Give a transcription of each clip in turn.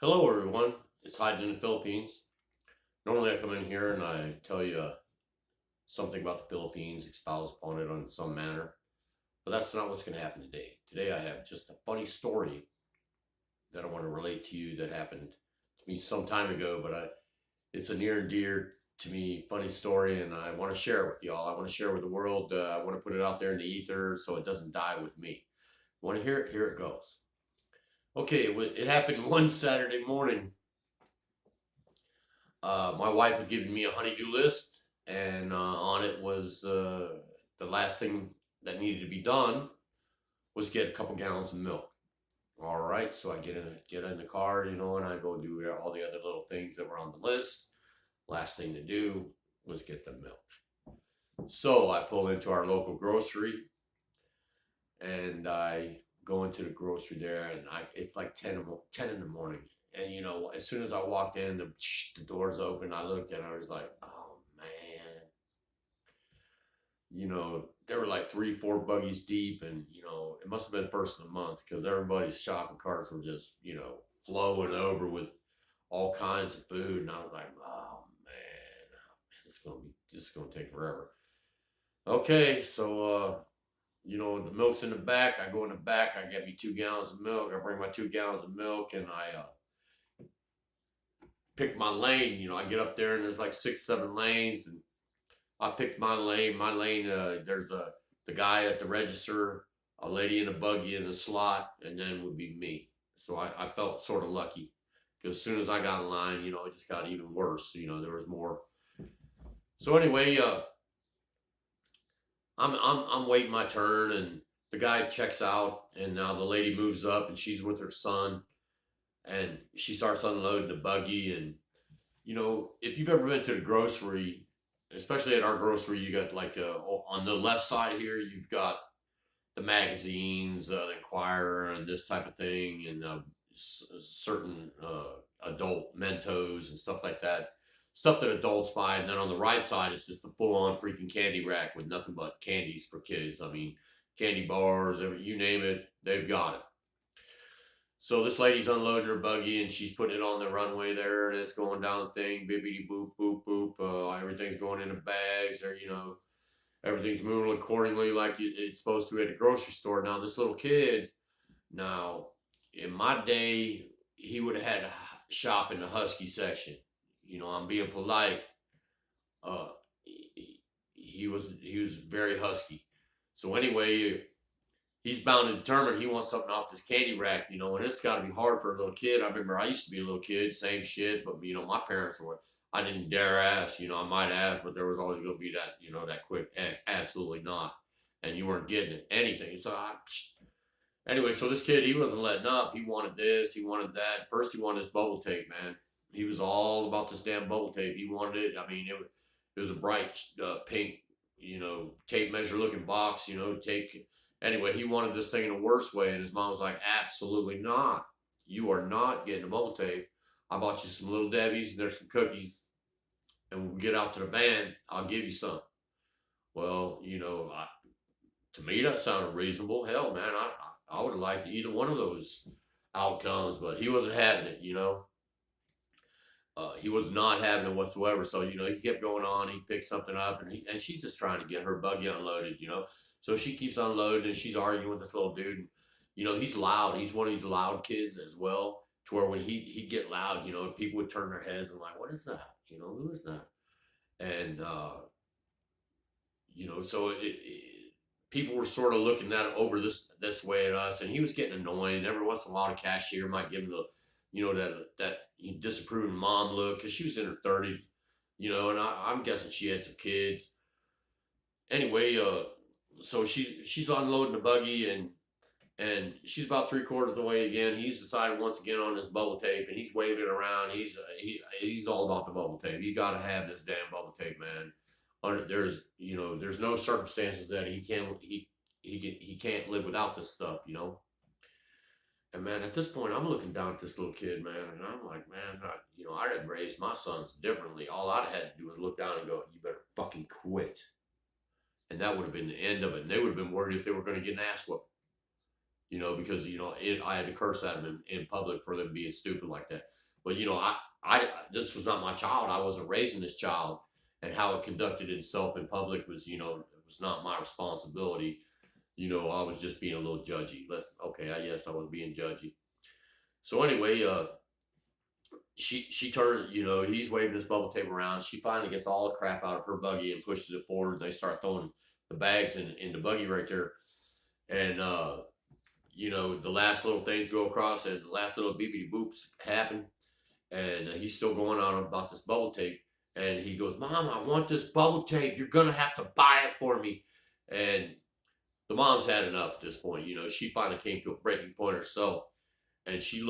Hello, everyone. It's Hyde in the Philippines. Normally, I come in here and I tell you something about the Philippines, expound upon it on some manner, but that's not what's going to happen today. Today, I have just a funny story that I want to relate to you that happened to me some time ago, but it's a near and dear to me funny story, and I want to share it with y'all. I want to share it with the world. I want to put it out there in the ether so it doesn't die with me. Want to hear it? Here it goes. Okay, it happened one Saturday morning. My wife had given me a honeydew list, and on it was the last thing that needed to be done was get a couple gallons of milk. All right, so I get in the car, and I go do all the other little things that were on the list. Last thing to do was get the milk. So I pull into our local grocery, and I go into the grocery there, and it's like 10 in the morning. And as soon as I walked in, the doors open. I looked and I was like, oh man, there were like 3, 4 buggies deep, and it must have been first of the month because everybody's shopping carts were just flowing over with all kinds of food, and I was like, oh man, this is gonna take forever. Okay, so the milk's in the back. I go in the back. I get me 2 gallons of milk. I bring my 2 gallons of milk, and I pick my lane. I get up there, and there's like 6, 7 lanes, and I picked my lane. My lane. There's the guy at the register, a lady in a buggy in a slot, and then would be me. So I felt sort of lucky because as soon as I got in line, it just got even worse. There was more. So anyway, I'm waiting my turn, and the guy checks out, and now the lady moves up, and she's with her son, and she starts unloading the buggy. And if you've ever been to the grocery, especially at our grocery, you got like on the left side here, you've got the magazines, the Inquirer, and this type of thing, and certain adult Mentos and stuff like that. Stuff that adults buy, and then on the right side is just the full-on freaking candy rack with nothing but candies for kids. I mean, candy bars, you name it, they've got it. So this lady's unloading her buggy, and she's putting it on the runway there, and it's going down the thing, bippity boop boop boop. Everything's going in the bags, or everything's moving accordingly like it's supposed to at the grocery store. Now this little kid, now in my day, he would have had to shop in the husky section. I'm being polite. Uh, he was very husky. So anyway, he's bound and determined he wants something off this candy rack, and it's got to be hard for a little kid. I remember I used to be a little kid, same shit, but my parents were. I didn't dare ask, I might ask, but there was always going to be that, that quick, absolutely not, and you weren't getting it, anything. Anyway, so this kid, he wasn't letting up. He wanted this, he wanted that. First, he wanted this bubble tape, man. He was all about this damn bubble tape. He wanted it. I mean, it was a bright pink, tape measure looking box. Take Anyway, he wanted this thing in the worst way, and his mom was like, "Absolutely not. You are not getting a bubble tape. I bought you some Little Debbie's, and there's some cookies, and when we get out to the van, I'll give you some." Well, to me that sounded reasonable. Hell, man, I would have liked either one of those outcomes, but he wasn't having it. He was not having it whatsoever. So he kept going on. He picked something up, and she's just trying to get her buggy unloaded. So she keeps unloading, and she's arguing with this little dude. And, he's loud. He's one of these loud kids as well. To where when he'd get loud, people would turn their heads and like, "What is that? Who is that?" And so people were sort of looking at it over this way at us, and he was getting annoying. Every once in a while, the cashier might give him the that disapproving mom look because she was in her 30s, and I'm guessing she had some kids. Anyway, so she's unloading the buggy, and she's about 3/4 of the way again. He's decided once again on this bubble tape, and he's waving it around. He's all about the bubble tape. He's got to have this damn bubble tape, man. There's no circumstances that he can't live without this stuff. And man, at this point, I'm looking down at this little kid, man, and I'm like, man, I had raised my sons differently. All I'd had to do was look down and go, "You better fucking quit," and that would have been the end of it. And they would have been worried if they were going to get an ass whoop. because I had to curse at them in public for them being stupid like that. But I this was not my child. I wasn't raising this child, and how it conducted itself in public was it was not my responsibility. I was just being a little judgy. Okay, yes, I was being judgy. So anyway, she turned, he's waving this bubble tape around. She finally gets all the crap out of her buggy and pushes it forward. They start throwing the bags in the buggy right there, and the last little things go across, and the last little beepity boops happen, and he's still going on about this bubble tape, and he goes, "Mom, I want this bubble tape. You're gonna have to buy it for me," and the mom's had enough at this point. She finally came to a breaking point herself, and she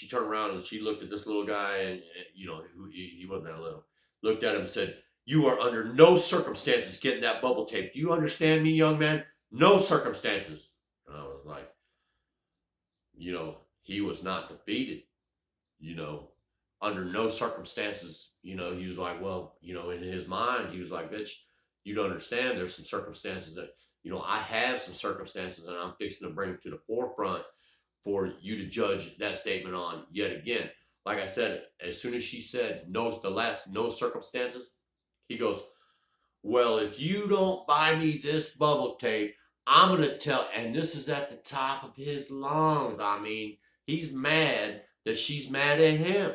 turned around and she looked at this little guy, and he wasn't that little. Looked at him and said, "You are under no circumstances getting that bubble tape. Do you understand me, young man? No circumstances." And I was like, he was not defeated. You know, Under no circumstances, he was like, well, in his mind, he was like, bitch, you don't understand. There's some circumstances that, I have some circumstances and I'm fixing to bring to the forefront for you to judge that statement on yet again. Like I said, as soon as she said no circumstances, he goes, well, if you don't buy me this bubble tape, I'm going to tell, and this is at the top of his lungs. I mean, he's mad that she's mad at him.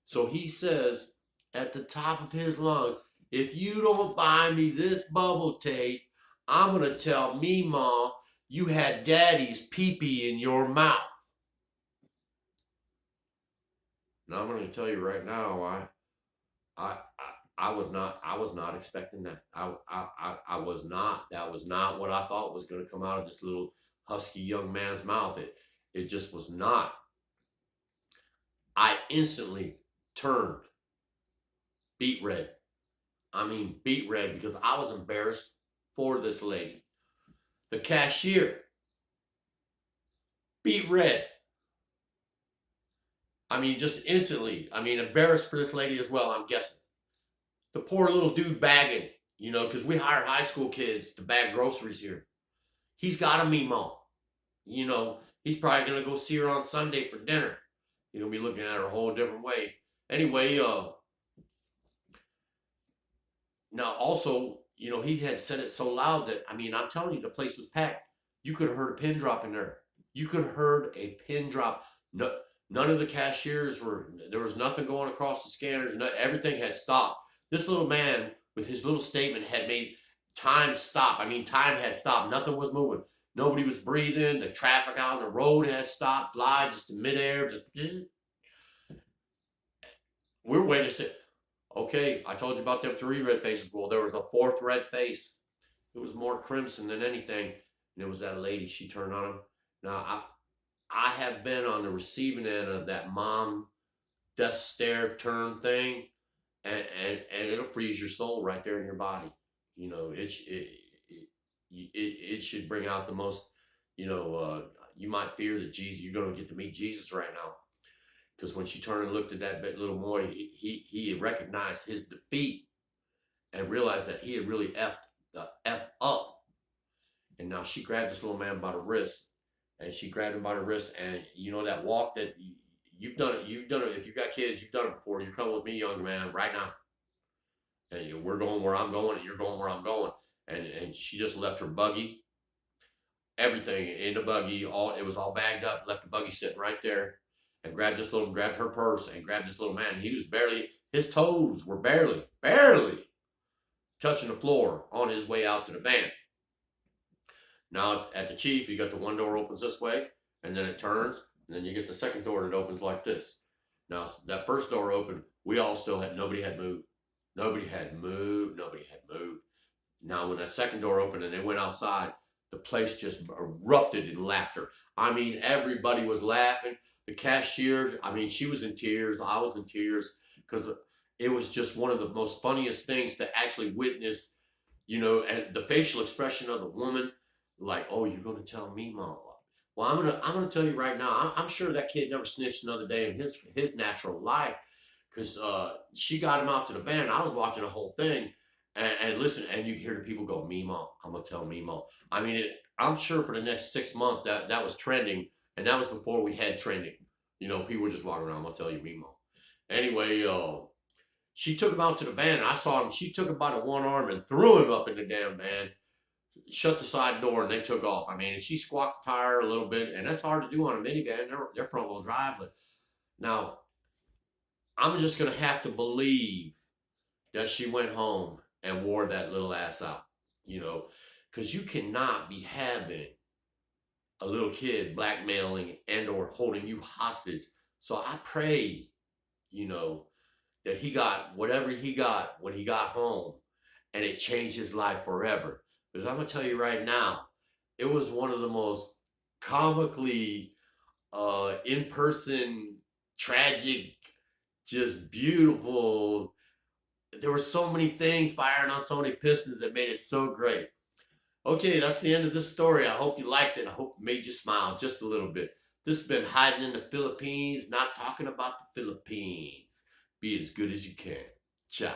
So he says at the top of his lungs, if you don't buy me this bubble tape, I'm going to tell Meemaw you had daddy's pee-pee in your mouth. Now I'm going to tell you right now, I was not expecting that. I was not. That was not what I thought was going to come out of this little husky young man's mouth. It just was not. I instantly turned beet red. I mean, beet red, because I was embarrassed for this lady. The cashier, beet red. I mean, just instantly. I mean, embarrassed for this lady as well, I'm guessing. The poor little dude bagging, because we hire high school kids to bag groceries here. He's got a Meemaw. He's probably going to go see her on Sunday for dinner. He's going to be looking at her a whole different way. Anyway, now also, he had said it so loud that, I'm telling you, the place was packed. You could have heard a pin drop in there. You could have heard a pin drop. No, none of the cashiers there was nothing going across the scanners. Everything had stopped. This little man, with his little statement, had made time stop. Time had stopped. Nothing was moving. Nobody was breathing. The traffic out on the road had stopped. Fly just in midair. We're waiting to see. Okay, I told you about them 3 red faces. Well, there was a 4th red face. It was more crimson than anything. And it was that lady. She turned on him. Now, I have been on the receiving end of that mom death stare turn thing. And it'll freeze your soul right there in your body. It should bring out the most, you might fear that you're going to get to meet Jesus right now. Because when she turned and looked at that little boy, he recognized his defeat and realized that he had really effed the F up. And now she grabbed this little man by the wrist, and she grabbed him by the wrist, and that walk that you've done it. If you've got kids, you've done it before. You're coming with me, young man, right now. And we're going where I'm going, and you're going where I'm going. And she just left her buggy, everything in the buggy, it was all bagged up, left the buggy sitting right there, and grabbed her purse, and grabbed this little man. He was his toes were barely touching the floor on his way out to the van. Now at the Chief, you got the one door opens this way, and then it turns, and then you get the second door that opens like this. Now that first door opened, we all still had, nobody had moved. Nobody had moved. Now when that second door opened and they went outside, the place just erupted in laughter. Everybody was laughing. The cashier, she was in tears. I was in tears, because it was just one of the most funniest things to actually witness, and the facial expression of the woman, like, oh, you're going to tell me, Mom? Well, I'm gonna tell you right now. I'm sure that kid never snitched another day in his natural life, because she got him out to the van. I was watching the whole thing, And listen, and you hear the people go, Mimo, I'm gonna tell Mimo. I mean, I'm sure for the next 6 months that was trending, and that was before we had trending. People were just walking around. I'm gonna tell you, Mimo. Anyway, she took him out to the van. And I saw him. She took him by the one arm and threw him up in the damn van. Shut the side door, and they took off. I mean, and she squawked the tire a little bit, and that's hard to do on a minivan. They're front wheel drive, but now I'm just gonna have to believe that she went home and wore that little ass out, you know, because you cannot be having a little kid blackmailing and or holding you hostage. So I pray, you know, that he got whatever he got when he got home and it changed his life forever. Because I'm gonna tell you right now, it was one of the most comically in-person tragic, just beautiful. There were so many things firing on so many pistons that made it so great. Okay, that's the end of this story. I hope you liked it. I hope it made you smile just a little bit. This has been Hiding in the Philippines, not talking about the Philippines. Be as good as you can. Ciao.